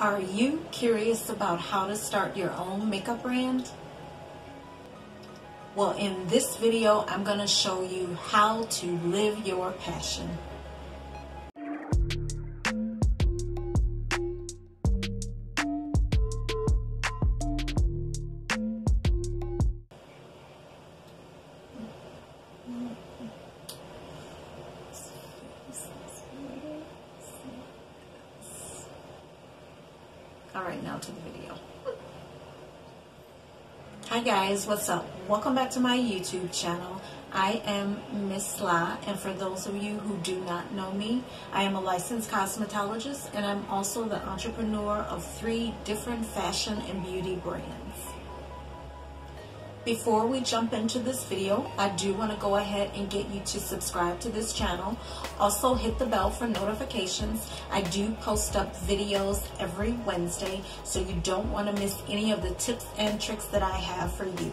Are you curious about how to start your own makeup brand? Well, in this video, I'm going to show you how to live your passion. All right, now to the video. Hi guys, what's up? Welcome back to my YouTube channel. I am Miss La, and for those of you who do not know me, I am a licensed cosmetologist, and I'm also the entrepreneur of 3 different fashion and beauty brands. Before we jump into this video, I do want to go ahead and get you to subscribe to this channel. Also hit the bell for notifications. I do post up videos every Wednesday, so you don't want to miss any of the tips and tricks that I have for you.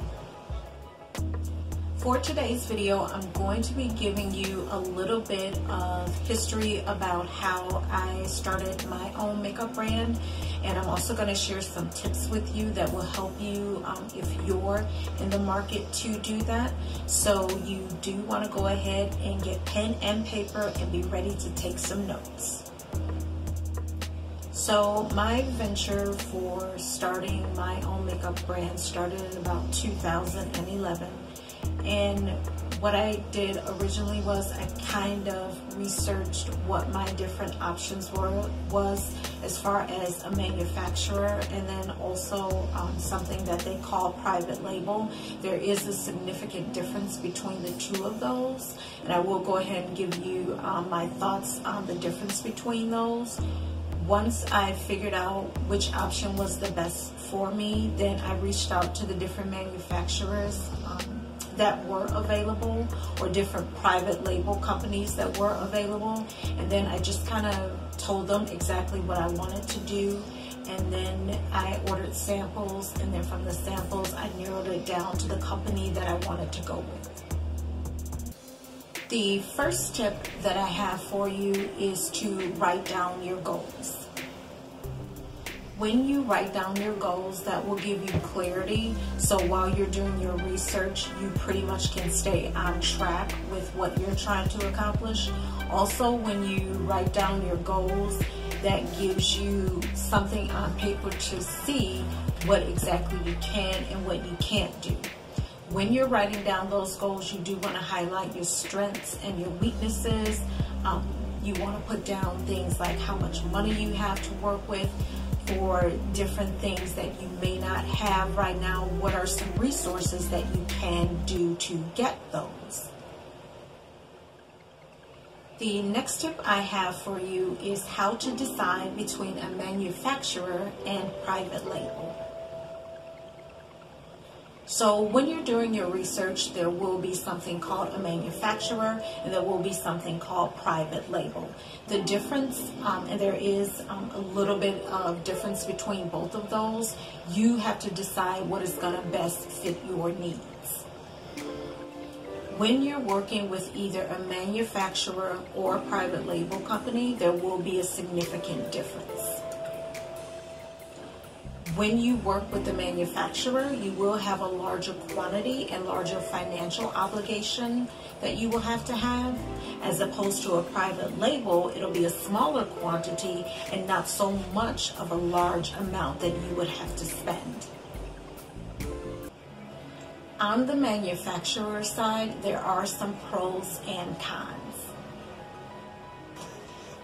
For today's video, I'm going to be giving you a little bit of history about how I started my own makeup brand, and I'm also going to share some tips with you that will help you if you're in the market to do that. So you do want to go ahead and get pen and paper and be ready to take some notes. So my venture for starting my own makeup brand started in about 2011. And what I did originally was I kind of researched what my different options was as far as a manufacturer, and then also something that they call private label. There is a significant difference between the two of those, and I will go ahead and give you my thoughts on the difference between those. Once I figured out which option was the best for me, then I reached out to the different manufacturers that were available, or different private label companies that were available, and then I just kind of told them exactly what I wanted to do, and then I ordered samples, and then from the samples I narrowed it down to the company that I wanted to go with. The first tip that I have for you is to write down your goals. When you write down your goals, that will give you clarity. So while you're doing your research, you pretty much can stay on track with what you're trying to accomplish. Also, when you write down your goals, that gives you something on paper to see what exactly you can and what you can't do. When you're writing down those goals, you do want to highlight your strengths and your weaknesses. You want to put down things like how much money you have to work with, or different things that you may not have right now. What are some resources that you can do to get those? The next tip I have for you is how to decide between a manufacturer and private label. So when you're doing your research, there will be something called a manufacturer, and there will be something called private label. The difference, and there is a little bit of difference between both of those, you have to decide what is going to best fit your needs. When you're working with either a manufacturer or a private label company, there will be a significant difference. When you work with the manufacturer, you will have a larger quantity and larger financial obligation that you will have to have. As opposed to a private label, it'll be a smaller quantity and not so much of a large amount that you would have to spend. On the manufacturer side, there are some pros and cons.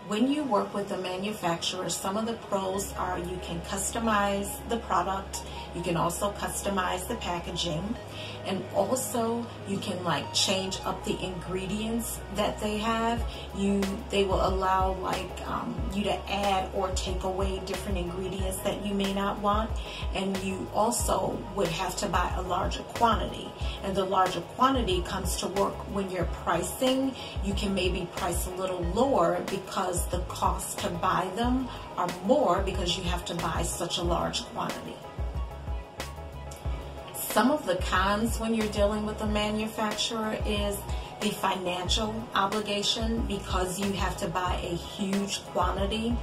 When you work with a manufacturer, some of the pros are you can customize the product, you can also customize the packaging, and also you can change up the ingredients that they have. They will allow you to add or take away different ingredients that you may not want, and you also would have to buy a larger quantity. And the larger quantity comes to work when you're pricing. You can maybe price a little lower because the cost to buy them are more because you have to buy such a large quantity. Some of the cons when you're dealing with a manufacturer is the financial obligation, because you have to buy a huge quantity.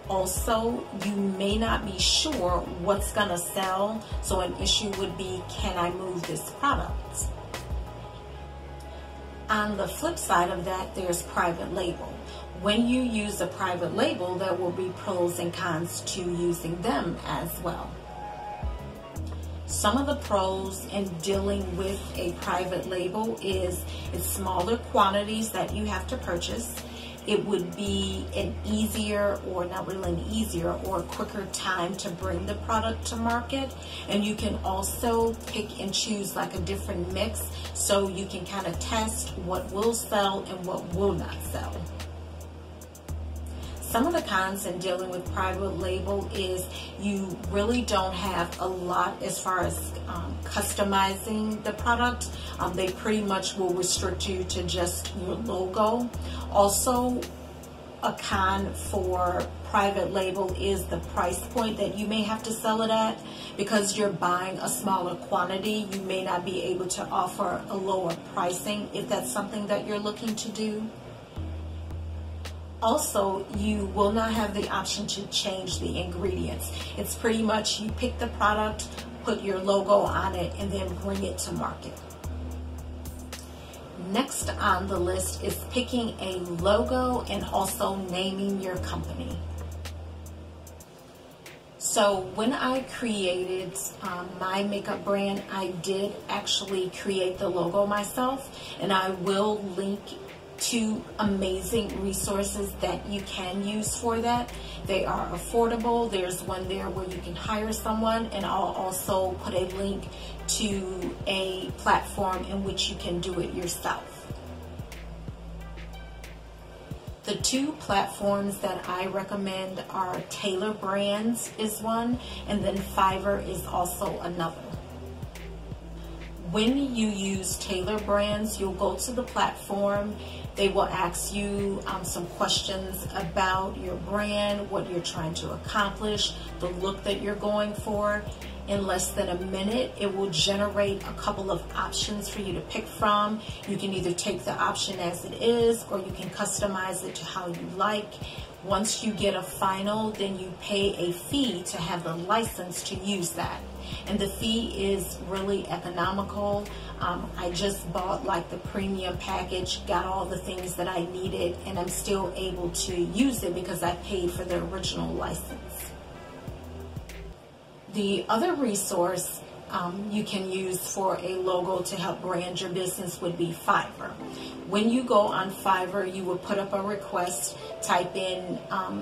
Also, you may not be sure what's going to sell, so an issue would be, can I move this product? On the flip side of that, there's private label. When you use a private label, there will be pros and cons to using them as well. Some of the pros in dealing with a private label is it's smaller quantities that you have to purchase. It would be an easier, or not really an easier, or quicker time to bring the product to market. And you can also pick and choose like a different mix, so you can kind of test what will sell and what will not sell. Some of the cons in dealing with private label is you really don't have a lot as far as customizing the product. They pretty much will restrict you to just your logo. Also, a con for private label is the price point that you may have to sell it at. Because you're buying a smaller quantity, you may not be able to offer a lower pricing if that's something that you're looking to do. Also, you will not have the option to change the ingredients. It's pretty much you pick the product, put your logo on it, and then bring it to market. Next on the list is picking a logo and also naming your company. So when I created my makeup brand, I did actually create the logo myself, and I will link to amazing resources that you can use for that. They are affordable. There's one there where you can hire someone, and I'll also put a link to a platform in which you can do it yourself. The two platforms that I recommend are Tailor Brands is one, and then Fiverr is also another. When you use Tailor Brands, you'll go to the platform. They will ask you some questions about your brand, what you're trying to accomplish, the look that you're going for. In less than a minute, it will generate a couple of options for you to pick from. You can either take the option as it is, or you can customize it to how you like. Once you get a final, then you pay a fee to have the license to use that. And the fee is really economical. I just bought like the premium package, got all the things that I needed, and I'm still able to use it because I paid for the original license. The other resource you can use for a logo to help brand your business would be Fiverr. When you go on Fiverr, you will put up a request, type in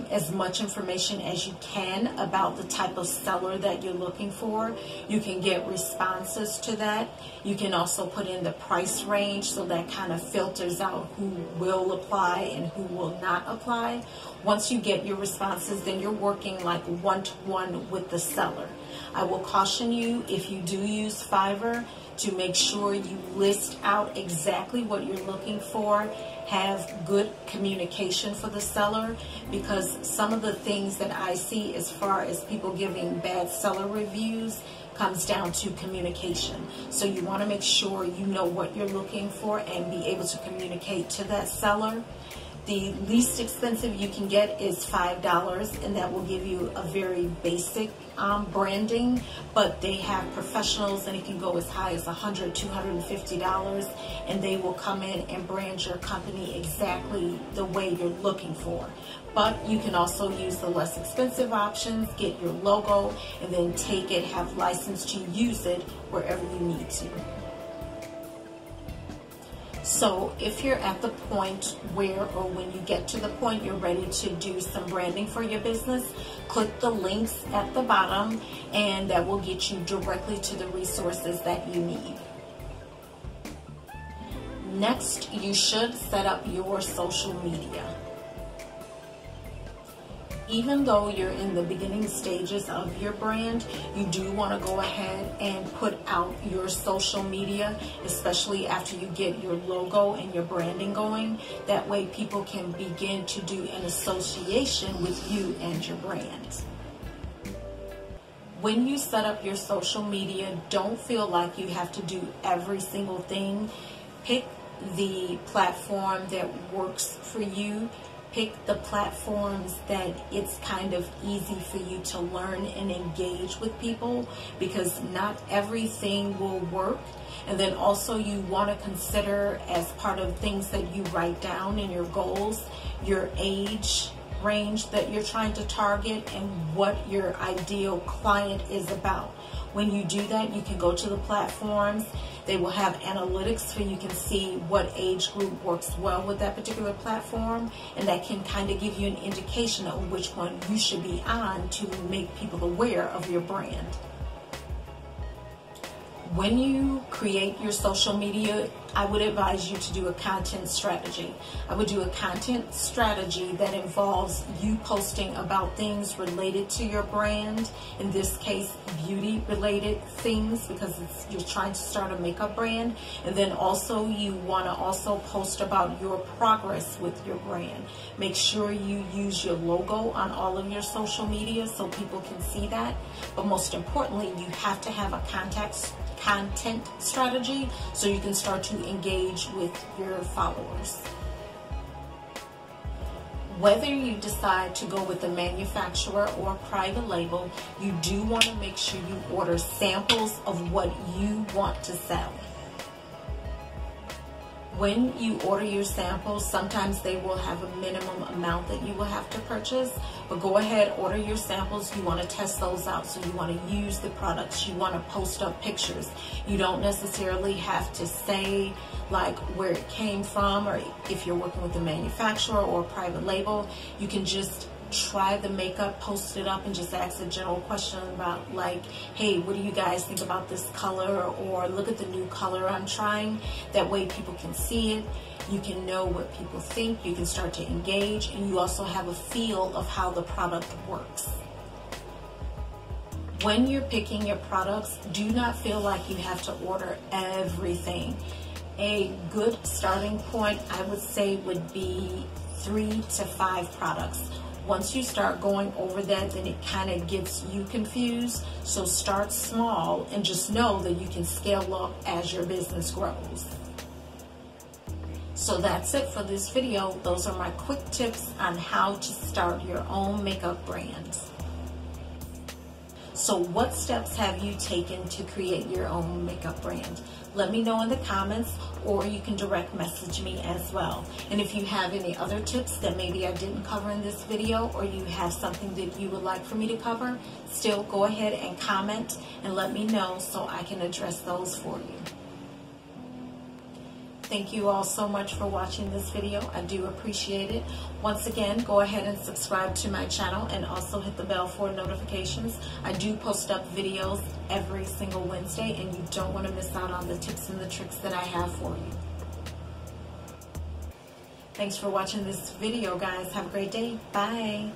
as much information as you can about the type of seller that you're looking for. You can get responses to that. You can also put in the price range, so that kind of filters out who will apply and who will not apply. Once you get your responses, then you're working like one-to-one with the seller. I will caution you, if you do use Fiverr, to make sure you list out exactly what you're looking for, have good communication for the seller, because some of the things that I see as far as people giving bad seller reviews comes down to communication. So you want to make sure you know what you're looking for and be able to communicate to that seller. The least expensive you can get is $5, and that will give you a very basic branding, but they have professionals, and it can go as high as $100, $250, and they will come in and brand your company exactly the way you're looking for. But you can also use the less expensive options, get your logo, and then take it, have license to use it wherever you need to. So if you're at the point where, or when you get to the point you're ready to do some branding for your business, click the links at the bottom, and that will get you directly to the resources that you need. Next, you should set up your social media. Even though you're in the beginning stages of your brand, you do want to go ahead and put out your social media, especially after you get your logo and your branding going. That way people can begin to do an association with you and your brand. When you set up your social media, don't feel like you have to do every single thing. Pick the platform that works for you. Pick the platforms that it's kind of easy for you to learn and engage with people, because not everything will work. And then also you want to consider, as part of things that you write down in your goals, your age range that you're trying to target and what your ideal client is about. When you do that, you can go to the platforms. They will have analytics so you can see what age group works well with that particular platform, and that can kind of give you an indication of which one you should be on to make people aware of your brand. When you create your social media, I would advise you to do a content strategy. I would do a content strategy that involves you posting about things related to your brand, in this case beauty related things, because you're trying to start a makeup brand. And then also you want to also post about your progress with your brand. Make sure you use your logo on all of your social media so people can see that. But most importantly, you have to have a content strategy so you can start to engage with your followers. Whether you decide to go with a manufacturer or private label, you do want to make sure you order samples of what you want to sell. When you order your samples, sometimes they will have a minimum amount that you will have to purchase, but go ahead, order your samples. You want to test those out, so you want to use the products. You want to post up pictures. You don't necessarily have to say like where it came from, or if you're working with a manufacturer or a private label, you can just try the makeup, post it up, and just ask a general question about like, hey, what do you guys think about this color, or look at the new color I'm trying. That way people can see it, you can know what people think, you can start to engage, and you also have a feel of how the product works. When you're picking your products, do not feel like you have to order everything. A good starting point, I would say, would be 3 to 5 products. Once you start going over that, then it kind of gets you confused. So start small and just know that you can scale up as your business grows. So that's it for this video. Those are my quick tips on how to start your own makeup brand. So what steps have you taken to create your own makeup brand? Let me know in the comments, or you can direct message me as well. And if you have any other tips that maybe I didn't cover in this video, or you have something that you would like for me to cover, still go ahead and comment and let me know so I can address those for you. Thank you all so much for watching this video. I do appreciate it. Once again, go ahead and subscribe to my channel and also hit the bell for notifications. I do post up videos every single Wednesday, and you don't want to miss out on the tips and the tricks that I have for you. Thanks for watching this video, guys. Have a great day. Bye.